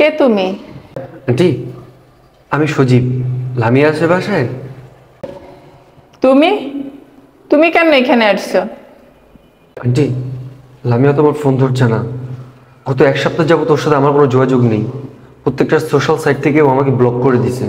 কে তুমি? আন্টি, আমি সজীব। লামিয়া আছে বাসায়? তুমি তুমি কেন এখানে আসছো? আন্টি, লামিয়া তো আমার ফোন ধরছে না। গত এক সপ্তাহ যাবত ওর সাথে আমার কোনো যোগাযোগ নেই। প্রত্যেকটা সোশ্যাল সাইট থেকে ও আমাকে ব্লক করে দিছে।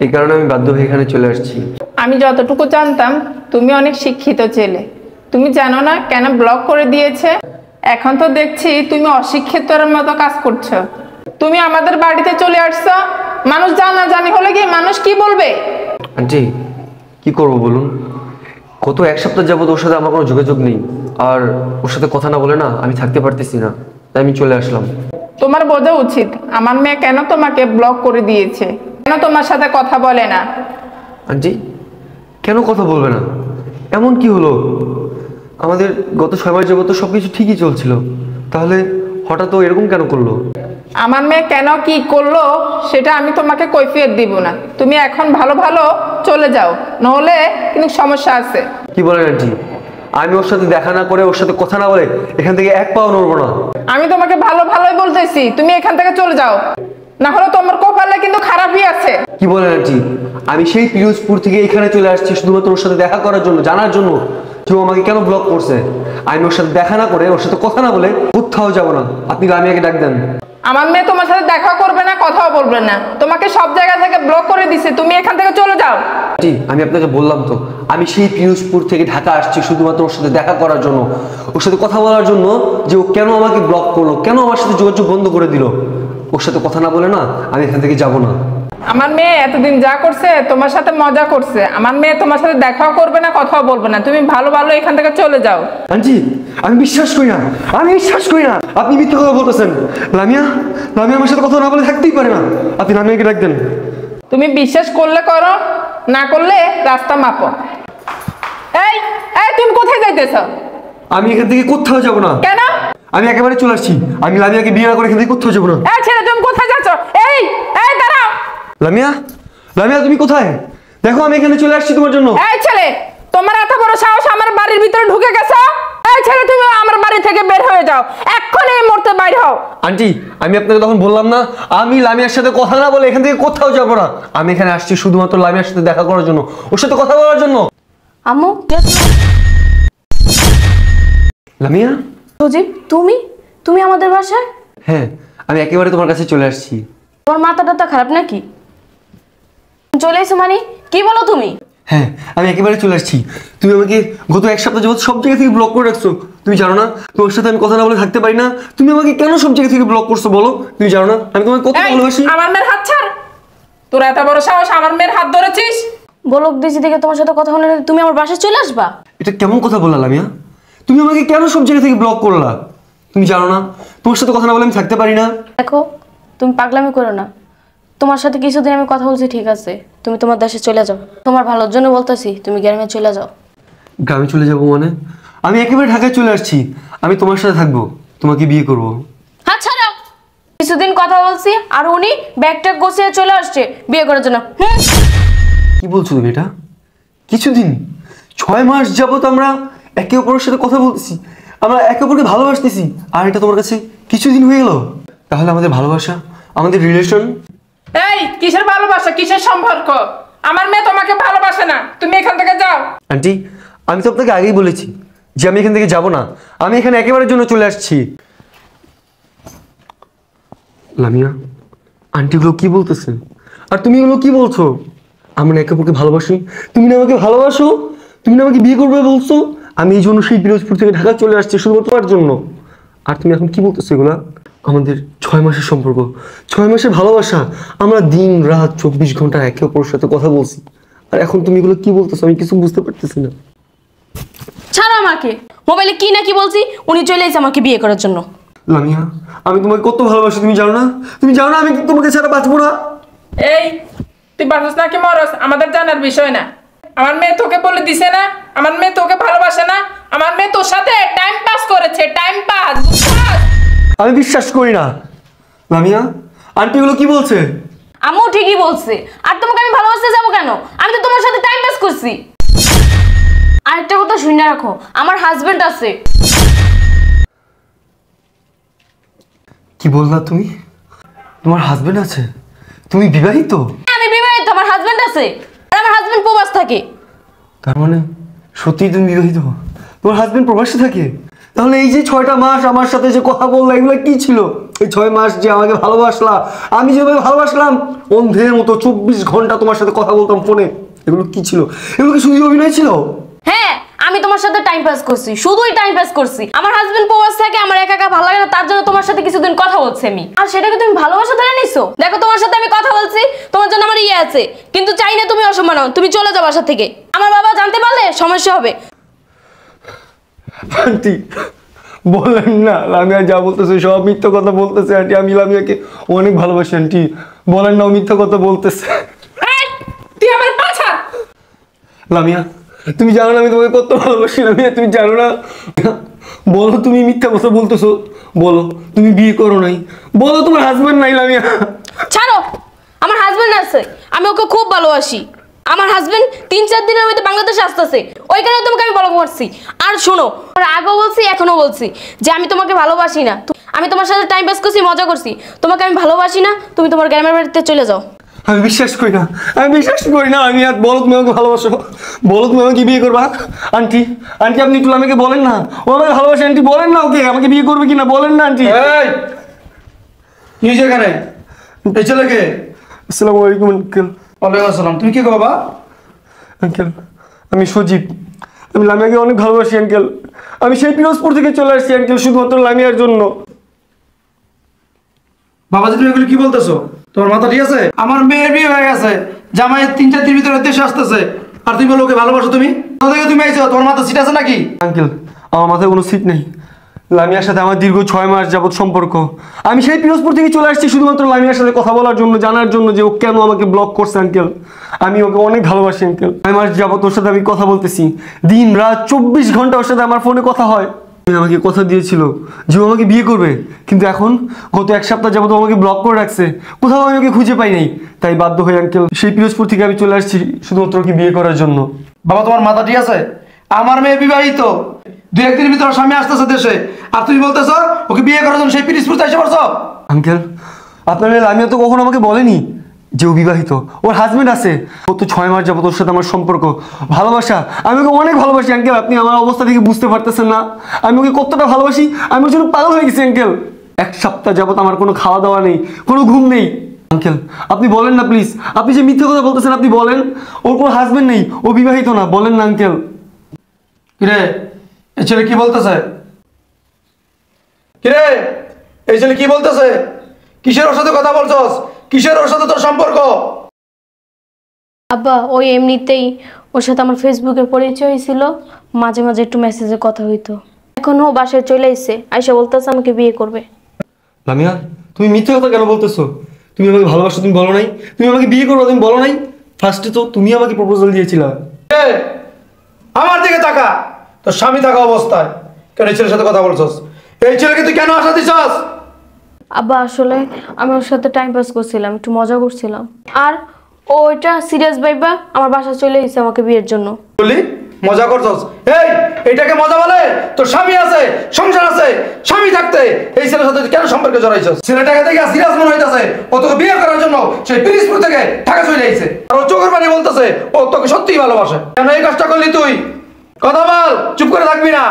এই কারণে আমি বাধ্য হয়ে এখানে চলে আসছি। আমি যতটুকু জানতাম তুমি অনেক শিক্ষিত ছেলে। তুমি জানো না কেন ব্লক করে দিয়েছে? এখন তো দেখছি তুমি অশিক্ষিতর মতো কাজ করছো। তুমি আমাদের বাড়িতে চলে আসছো, মানুষ জানাজানি হলে কি মানুষ কি বলবে? আন্টি, কি করবো বলুন? গত এক সপ্তাহ যাবত ওর সাথে আমার কোনো যোগাযোগ নেই। আর ওর সাথে কথা না বলে না আমি থাকতে পারতেছি না, তাই আমি চলে আসলাম। তোমার বোঝা উচিত আমার মেয়ে কেন তোমাকে ব্লক করে দিয়েছে, কেন তোমার সাথে কথা বলে না। আন্টি, কেন কথা বলবে না? এমন কি হলো? আমাদের গত 6 মাস যাবত তো সবকিছু ঠিকই চলছিল, তাহলে হঠাৎ ও এরকম কেন করলো? আমার মেয়ে কেন কি করলো সেটা আমি তোমাকে কৈফিয়ত দিব না। তুমি এখন ভালো ভালো চলে যাও, নহলে কিন্তু সমস্যা আছে। কি বলেন আন্টি? আমি ওর সাথে দেখা না করে, ওর সাথে কথা না বলে এখান থেকে এক পাও নড়বো না। আমি তোমাকে ভালো ভালোই বলতেছি, তুমি এখান থেকে চলে যাও, না হলে তোমার কপালে কিন্তু খারাপই আছে। কি বলেন আন্টি? আমি সেই পিরোজপুর থেকে এখানে চলে আসছি শুধুমাত্র ওর সাথে দেখা করার জন্য, জানার জন্য যে ও আমাকে কেন ব্লক করছে। আমি ওর সাথে দেখা না করে, ওর সাথে কথা না বলে কোথাও যাবো না। আপনি লামিয়াকে ডাক দেন। আমার মেয়ে তোমার সাথে দেখা করবে না, কথাও বলবে না, তোমাকে সব জায়গা থেকে ব্লক করে দিছে। তুমি এখান থেকে চলে যাও। আন্টি, আমি আপনাকে বললাম তো, আমি সেই পিরোজপুর থেকে ঢাকা আসছি শুধুমাত্র ওর সাথে দেখা করার জন্য, ওর সাথে কথা বলার জন্য যে ও কেন আমাকে ব্লক করলো, কেন আমার সাথে যোগাযোগ বন্ধ করে দিল। ওর সাথে কথা না বলে না আমি এখান থেকে যাবো না। আমার মেয়ে এতদিন যা করছে তোমার সাথে মজা করছে। আমার মেয়ে তোমার সাথে দেখাও করবে না, কথাও বলবে না। তুমি ভালো ভালো এখান থেকে চলে যাও। আন্টি, আমি বিশ্বাস করি না, আমি বিশ্বাস করি না। আপনি মিথ্যা কথা বলতেছেন। লামিয়া লামিয়া আমার সাথে কথা না বলে থাকতেই পারে না। আপনি লামিয়াকে ডাক দেন। তুমি বিশ্বাস করলে করো, না করলে রাস্তা মাপো। এই এই তুমি কোথায় যাইতেছ? আমি এখান থেকে কোথাও যাবো না। কেন? আমি একেবারে চলে আসছি। আমি লামিয়াকে বিয়ে না করে এখান থেকে কোথাও যাবো না। এই ছেলে, তুমি কোথায় যাচ্ছ? এই এই দাঁড়াও। লামিয়া লামিয়া তুমি কোথায়? দেখো আমি এখানে চলে আসছি তোমার জন্য। এই ছেলে, তোমার এত বড় সাহস আমার বাড়ির ভিতরে ঢুকে গেছো? এই ছেলে, তুমি আমার বাড়ি থেকে বের হয়ে যাও, এক্ষুনি এই মুহূর্তে বাইরে হও। আন্টি, আমি আপনাকে তখন বললাম না আমি লামিয়ার সাথে কথা না বলে এখান থেকে কোথাও যাবো না। আমি এখানে আসছি শুধুমাত্র লামিয়ার সাথে দেখা করার জন্য, ওর সাথে কথা বলার জন্য। আম্মু, লামিয়া, সজীব, তুমি তুমি আমাদের বাসায়? হ্যাঁ, আমি একেবারে তোমার কাছে চলে আসছি। তোমার মাথাটা খারাপ নাকি? চলে এসো মানে কি বলো তুমি? হ্যাঁ, আমি একেবারে চলে আসছি। তুমি আমাকে গত এক সপ্তাহ যাবত সব জায়গা থেকে ব্লক করে রাখছো। তুমি জানো না তোমার সাথে আমি কথা না বলে থাকতে পারি না? তুমি আমাকে কেন সব জায়গা থেকে ব্লক করছো বলো? তুমি জানো না আমি তোমাকে কত এই, ভালোবাসি? আমার মেয়ের হাত ছাড়। তোর এত বড় সাহস আমার মেয়ের হাত ধরেছিস? বলক দিছি দেখে তোমার সাথে কথা বলে তুমি আমার বাসায় চলে আসবা? এটা কেমন কথা বললা লামিয়া? তুমি আমাকে কেন সব জায়গা থেকে ব্লক করলা? তুমি জানো না তোমার সাথে কথা না বলে আমি থাকতে পারি না? দেখো, তুমি পাগলামি করো না। তোমার সাথে কিছুদিন আমি কথা বলছি, ঠিক আছে, তুমি তোমার দেশে চলে যাও। তোমার ভালোর জন্য বলতেছি, তুমি গ্রামে চলে যাও। গ্রামে চলে যাবো মানে? আমি একেবারে ঢাকায় চলে আসছি। আমি তোমার সাথে থাকবো, তোমাকে বিয়ে করবো। হ্যাঁ, ছাড়াও। কিছুদিন কথা বলছি আর উনি ব্যাগটা গোছিয়ে চলে আসছে বিয়ে করার জন্য। কি বলছো তুমি এটা? কিছুদিন? 6 মাস যাবত আমরা একে অপরের সাথে কথা বলতেছি, আমরা একে অপরকে ভালোবাসতেছি, আর এটা তোমার কাছে কিছুদিন হয়ে গেল? তাহলে আমাদের ভালোবাসা, আমাদের রিলেশন? এই কিসের ভালোবাসা, কিসের সম্পর্ক? আমার মেয়ে তোমাকে ভালোবাসে না, তুমি এখান থেকে যাও। আন্টি, আমি তো আপনাকে আগেই বলেছি যে আমি এখান থেকে যাব না। আমি এখানে একেবারের জন্য চলে আসছি। লামিয়া, আন্টিগুলো কি বলতেছে আর তুমি এগুলো কি বলছো? আমরা একে অপরকে ভালোবাসি, তুমি না আমাকে ভালোবাসো, তুমি না আমাকে বিয়ে করবে বলছো। আমি এই জন্য সেই পিরোজপুর থেকে ঢাকা চলে আসছি শুধুমাত্র তোমার জন্য। আর তুমি এখন কি বলতেছো এগুলা? আমাদের 6 মাসের সম্পর্ক, 6 মাসের ভালোবাসা, আমরা দিন রাত 24 ঘন্টা একে অপরের সাথে কথা বলছি, আর এখন তুমি এগুলো কি বলতেছো? আমি কিছু বুঝতে পারতেছি না। ছাড়ো আমাকে। মোবাইলে কি না কি বলছি, উনি চলে এসে আমাকে বিয়ে করার জন্য। লামিয়া, আমি তোমাকে কত ভালোবাসি তুমি জানো না? তুমি জানো না আমি তোমাকে ছাড়া বাঁচবো না? এই তুই বাঁচস নাকি মরস আমাদের জানার বিষয় না। আমার মেয়ে তোকে বলে দিছে না আমার মেয়ে তোকে ভালোবাসে না? আমার মেয়ে তোর সাথে টাইম পাস করেছে, টাইম পাস। আমি বিশ্বাস করি না। লামিয়া, আন্টি এগুলো কি বলছে? আম্মু ঠিকই বলছে। আর তোমাকে আমি ভালোবাসতে যাবো কেন? আমি তো তোমার সাথে টাইম পাস করছি। আরেকটা কথা শুনে রাখো, আমার হাজবেন্ড আছে। কি বললা তুমি? তোমার হাজবেন্ড আছে? তুমি বিবাহিত? আমি বিবাহিত, আমার হাজবেন্ড আছে, আর আমার হাজবেন্ড প্রবাস থাকে। তার মানে সত্যিই তুমি বিবাহিত? তোমার হাজবেন্ড প্রবাসী থাকে? তাহলে এই যে 6টা মাস আমার সাথে যে কথা বললা এগুলো কি ছিল? এই 6 মাস যে আমাকে ভালোবাসলা, আমি যেভাবে ভালোবাসলাম অন্ধের মতো 24 ঘন্টা তোমার সাথে কথা বলতাম ফোনে, এগুলো কি ছিল? এগুলো কি শুধু অভিনয় ছিল? হ্যাঁ, আমি তোমার সাথে টাইম পাস করছি, শুধুই টাইম পাস করছি। আমার হাজবেন্ড প্রবাস থাকে, আমার একা একা ভালো লাগে না, তার জন্য তোমার সাথে কিছুদিন কথা বলছি আমি। আর সেটাকে তুমি ভালোবাসা ধরে নিছো? দেখো, তোমার সাথে আমি কথা বলছি, তোমার জন্য আমার ইয়ে আছে, কিন্তু চাই না তুমি অসম্মান হও, তুমি চলে যাও বাসা থেকে। আমার বাবা জানতে পারলে সমস্যা হবে। আন্টি বলেন না, লামিয়া যা বলতেছে সব মিথ্যা কথা বলতেছে আন্টি। আমি লামিয়াকে অনেক ভালোবাসি আন্টি, বলেন না ও মিথ্যা কথা বলতেছে। তুই আমার পাছা। লামিয়া তুমি জানো না আমি তোমাকে কত ভালোবাসি। লামিয়া তুমি জানো না? বলো তুমি মিথ্যা কথা বলতেছো, বলো তুমি বিয়ে করো নাই, বলো তোমার হাজবেন্ড নাই। লামিয়া ছাড়ো, আমার হাজবেন্ড আছে, আমি ওকে খুব ভালোবাসি। আমার হাজবেন্ড 3-4 দিনের মধ্যে বাংলাদেশে আসতেছে, ওইখানে তোমাকে আমি বলা করছি। আর শোনো, আর আগেও বলছি এখনো বলছি যে আমি তোমাকে ভালোবাসি না। আমি তোমার সাথে টাইম পাস করছি, মজা করছি, তোমাকে আমি ভালোবাসি না। তুমি তোমার গ্রামের বাড়িতে চলে যাও। আমি বিশ্বাস করি না, আমি বিশ্বাস করি না। আমি আর বলো তুমি আমাকে ভালোবাসো, বলো তুমি আমাকে বিয়ে করবা। আন্টি আন্টি আপনি একটু আমাকে বলেন না, ও আমাকে ভালোবাসে আন্টি, বলেন না ওকে আমাকে বিয়ে করবে কিনা, বলেন না আন্টি। এই কি যেখানে এই ছেলেকে? আসসালামু আলাইকুম আঙ্কেল। ওয়ালাইকুম আসসালাম। তুমি কি গো বাবা? আঙ্কেল আমি সজীব, আমি লামিয়াকে অনেক ভালোবাসি আঙ্কেল। আমি সেই পিরোজপুর থেকে চলে আসছি আঙ্কেল শুধুমাত্র লামিয়ার জন্য। বাবাজি তুমি এগুলো কি বলতেছো? তোমার মাথা ঠিক আছে? আমার মেয়ের বিয়ে হয়ে গেছে, জামাই 3-4 দিনের ভিতরে দেশে আসতেছে, আর তুমি বলো ওকে ভালোবাসো? তুমি কোথা থেকে তুমি আইছো? তোমার মাথা সিট আছে নাকি? আঙ্কেল আমার মাথায় কোনো সিট নেই। লামিয়ার সাথে আমার দীর্ঘ 6 মাস যাবত সম্পর্ক। আমি সেই পিরোজপুর থেকে চলে আসছি শুধুমাত্র লামিয়ার সাথে কথা বলার জন্য, জানার জন্য যে ও কেন আমাকে ব্লক করছে আঙ্কেল। আমি ওকে অনেক ভালোবাসি আঙ্কেল। 6 মাস যাবত ওর সাথে আমি কথা বলতেছি, দিন রাত 24 ঘন্টা ওর সাথে আমার ফোনে কথা হয়। আমাকে কথা দিয়েছিল যে ও আমাকে বিয়ে করবে, কিন্তু এখন গত 1 সপ্তাহ যাবত আমাকে ব্লক করে রাখছে, কোথাও আমি ওকে খুঁজে পাই নাই। তাই বাধ্য হয়ে আঙ্কেল সেই পিরোজপুর থেকে আমি চলে আসছি শুধুমাত্র ওকে বিয়ে করার জন্য। বাবা তোমার মাথা ঠিক আছে? আমার মেয়ে বিবাহিত, 2-1 দিনের ভিতরে স্বামী আসতেছে দেশে, আর তুমি বলতেছো ওকে বিয়ে করার জন্য সেই পিরিজপুরতে এসে পড়ছো? আঙ্কেল আপনার মেয়ে লামিয়া তো কখনো আমাকে বলেনি যে ও বিবাহিত, ওর হাজবেন্ড আছে। ও তো 6 মাস যাবত ওর সাথে আমার সম্পর্ক, ভালোবাসা। আমি ওকে অনেক ভালোবাসি আঙ্কেল, আপনি আমার অবস্থা থেকে বুঝতে পারতেছেন না আমি ওকে কতটা ভালোবাসি। আমি ওর জন্য পাগল হয়ে গেছি আঙ্কেল। 1 সপ্তাহ যাবত আমার কোনো খাওয়া দাওয়া নেই, কোনো ঘুম নেই। আঙ্কেল আপনি বলেন না প্লিজ, আপনি যে মিথ্যে কথা বলতেছেন আপনি বলেন, ওর কোনো হাজবেন্ড নেই, ও বিবাহিত না, বলেন না আঙ্কেল। কিরে এই ছেলে কি বলতেছে? কিরে এই ছেলে কি বলতেছে? কিসের ওর সাথে কথা বলছস? কিসের ওর সাথে তোর সম্পর্ক? আব্বা ওই এমনিতেই ওর সাথে আমার ফেসবুকে পরিচয় হয়েছিল, মাঝে মাঝে একটু মেসেজে কথা হইতো। এখন ও বাসায় চলে এসেছে, আয়সা বলতেছে আমাকে বিয়ে করবে। লামিয়া তুমি মিথ্যে কথা কেন বলতেছো? তুমি আমাকে ভালোবাসো তুমি বলো নাই, তুমি আমাকে বিয়ে করবো তুমি বলো নাই। ফার্স্টে তো তুমি আমাকে প্রপোজাল দিয়েছিলা। এই, আমার দিকে তাকা, তোর স্বামী থাকা অবস্থায় কেন এই ছেলের সাথে কথা বলছস? এই ছেলেকে তুই কেন আশা দিছস? আব্বা আসলে আমি ওর সাথে টাইম পাস করছিলাম, একটু মজা করছিলাম, আর ও এটা সিরিয়াস ভাইবা আমার বাসায় চলে এসেছে আমাকে বিয়ের জন্য। বলি মজা করছস? এই এইটাকে মজা বলে? তোর স্বামী আছে, সংসার আছে, স্বামী থাকতে এই ছেলের সাথে তুই কেন সম্পর্কে জড়াইছস? ছেলেটাকে দেখে সিরিয়াস মনে হইতাছে, ও তোকে বিয়ে করার জন্য সেই পিরিজপুর থেকে ঢাকা চলে আইছে, আর ও চোখের পানি বলতেছে ও তোকে সত্যিই ভালোবাসে। কেন এই কাজটা করলি তুই? কথা বল, চুপ করে থাকবি না।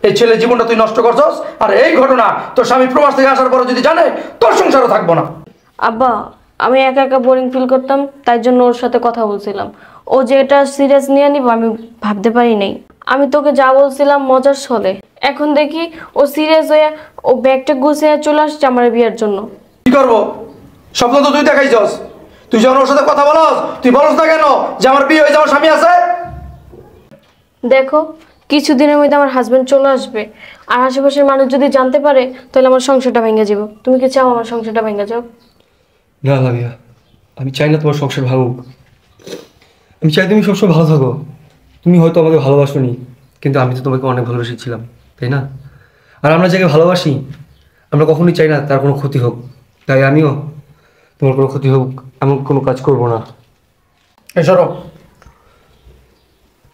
এই ছেলের জীবনটা তুই নষ্ট করছস, আর এই ঘটনা তোর স্বামী প্রবাস থেকে আসার পরে যদি জানে তোর সংসারও থাকবো না। আব্বা আমি একা একা বোরিং ফিল করতাম, তাই জন্য ওর সাথে কথা বলছিলাম। ও যে এটা সিরিয়াস নিয়ে নিব আমি ভাবতে পারি নাই। আমি তোকে যা বলছিলাম মজার ছলে, এখন দেখি ও সিরিয়াস হয়ে ও ব্যাগটা গুছিয়ে চলে আসছে আমার বিয়ের জন্য। কি করবো? স্বপ্ন তো তুই দেখাইছস। তুই যখন ওর সাথে কথা বলস তুই বলস না কেন যে আমার বিয়ে হয়ে যাওয়ার স্বামী আছে? দেখো কিছুদিনের মধ্যে আমার হাজবেন্ড চলে আসবে, আর আশেপাশের মানুষ যদি জানতে পারে তাহলে আমার সংসারটা ভেঙে যাব। তুমি কি চাও আমার সংসারটা ভেঙে যাও? না লামিয়া আমি চাই না তোমার সংসার ভাঙুক, আমি চাই তুমি সবসময় ভালো থাকো। তুমি হয়তো আমাকে ভালোবাসোনি, কিন্তু আমি তো তোমাকে অনেক ভালোবেসেছিলাম, তাই না? আর আমরা যাকে ভালোবাসি আমরা কখনোই চাই না তার কোনো ক্ষতি হোক, তাই আমিও তোমার কোনো ক্ষতি হোক এমন কোনো কাজ করবো না। এসরো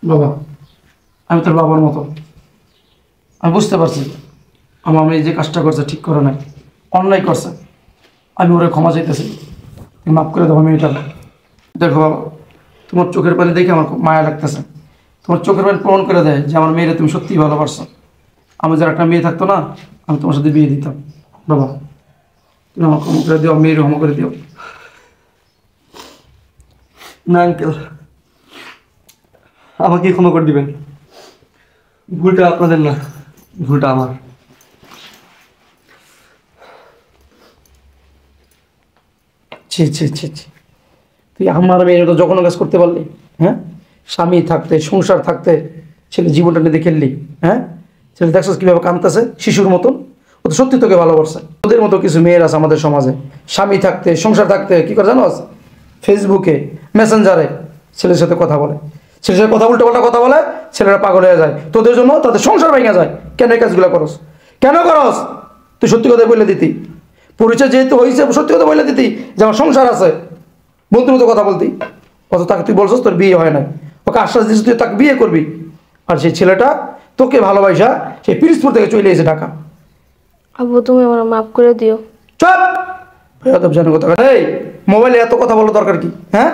বাবা, আমি তোর বাবার মতো, আমি বুঝতে পারছি আমার মেয়ে যে কাজটা করছে ঠিক করে নাই, অন্যায় করছে। আমি ওরে ক্ষমা চাইতেছি, তুমি মাফ করে দেবো মেয়েটা। দেখো বাবা, তোমার চোখের পানি দেখে আমার খুব মায়া লাগতেছে। তোমার চোখের পানি প্রমাণ করে দেয় যে আমার মেয়েরা তুমি সত্যিই ভালোবাসছো। আমার যার একটা মেয়ে থাকতো না, আমি তোমার সাথে বিয়ে দিতাম। বাবা, তুমি আমার ক্ষমা করে দিও, মেয়েরও ক্ষমা করে দিও। না আঙ্কেল, আমাকে ক্ষমা করে দিবেন। ভুলটা আপনাদের না, ভুলটা আমার। ছি ছি ছি ছি, তুই আমার মেয়ের তো যখন কাজ করতে পারলি, হ্যাঁ? স্বামী থাকতে, সংসার থাকতে ছেলে জীবনটা নিতে খেললি, হ্যাঁ? ছেলে দেখছিস কীভাবে কাঁদতেছে শিশুর মতন। ও তো সত্যি তোকে ভালোবাসে। ওদের মতো কিছু মেয়ের আছে আমাদের সমাজে, স্বামী থাকতে, সংসার থাকতে কী করে জানোস? ফেসবুকে, মেসেঞ্জারে ছেলের সাথে কথা বলে, ছেলের সাথে কথা উল্টোপাল্টা কথা বলে, ছেলেরা পাগল হয়ে যায়। তোদের জন্য তাদের সংসার ভেঙে যায়। কেন এই কাজগুলো করস? কেন করস? তুই সত্যি কথা বলে দিতি, পরিচয় যেহেতু হয়েছে সত্যি কথা বলে দিতি যে আমার সংসার আছে, বন্ধুর মতো কথা বলতি। অত তাকে তুই বলছিস তোর বিয়ে হয় না, ওকে আশ্বাস দিচ্ছিস তুই তাকে বিয়ে করবি। আর সেই ছেলেটা তোকে ভালোবাসা সেই পিরিজপুর থেকে চলে এসে ঢাকা। আব্বু তুমি আমার মাফ করে দিও। চুপ! বেয়াদব জানে কথা। এই মোবাইলে এত কথা বলার দরকার কি, হ্যাঁ?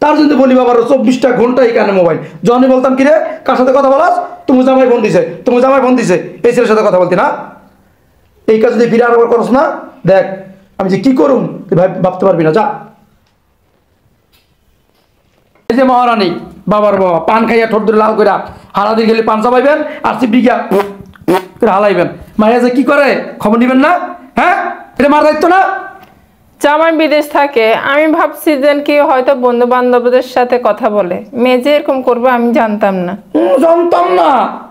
তার যদি বলি বাবার 24টা ঘন্টা এই কানে মোবাইল, যখনই বলতাম কি রে কার সাথে কথা বলাস, তুমি জামাই ফোন দিছে, তুমি জামাই ফোন দিছে, এই ছেলের সাথে কথা বলতি না। এই কাজ যদি ফিরে আরেকবার করস না, দেখ আমি যে কি করুম তুই ভাবতে পারবি না। যা। এই যে মহারানী, বাবার বাবা পান খাইয়া ঠোঁট ধরে লাল করে হারা দিয়ে গেলে পান চাপাইবেন আর চিপড়িয়া হালাইবেন। মাইয়া যে কি করে খবর নিবেন না, হ্যাঁ? এটা মার দায়িত্ব না? জামাই বিদেশ থাকে, আমি ভাবছি যে কি হয়তো বন্ধু বান্ধবদের সাথে কথা বলে। মেয়ে যে এরকম করবে আমি জানতাম না। জানতাম না,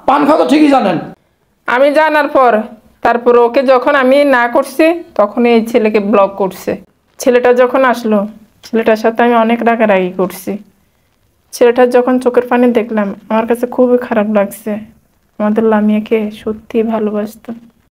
পান খাওয়া তো ঠিকই জানেন। আমি জানার পর তারপর ওকে যখন আমি না করছি তখন এই ছেলেকে ব্লক করছে। ছেলেটা যখন আসলো, ছেলেটার সাথে আমি অনেক রাগারাগি করছি। ছেলেটার যখন চোখের পানি দেখলাম আমার কাছে খুবই খারাপ লাগছে। আমাদের লামিয়াকে সত্যি ভালোবাসতো।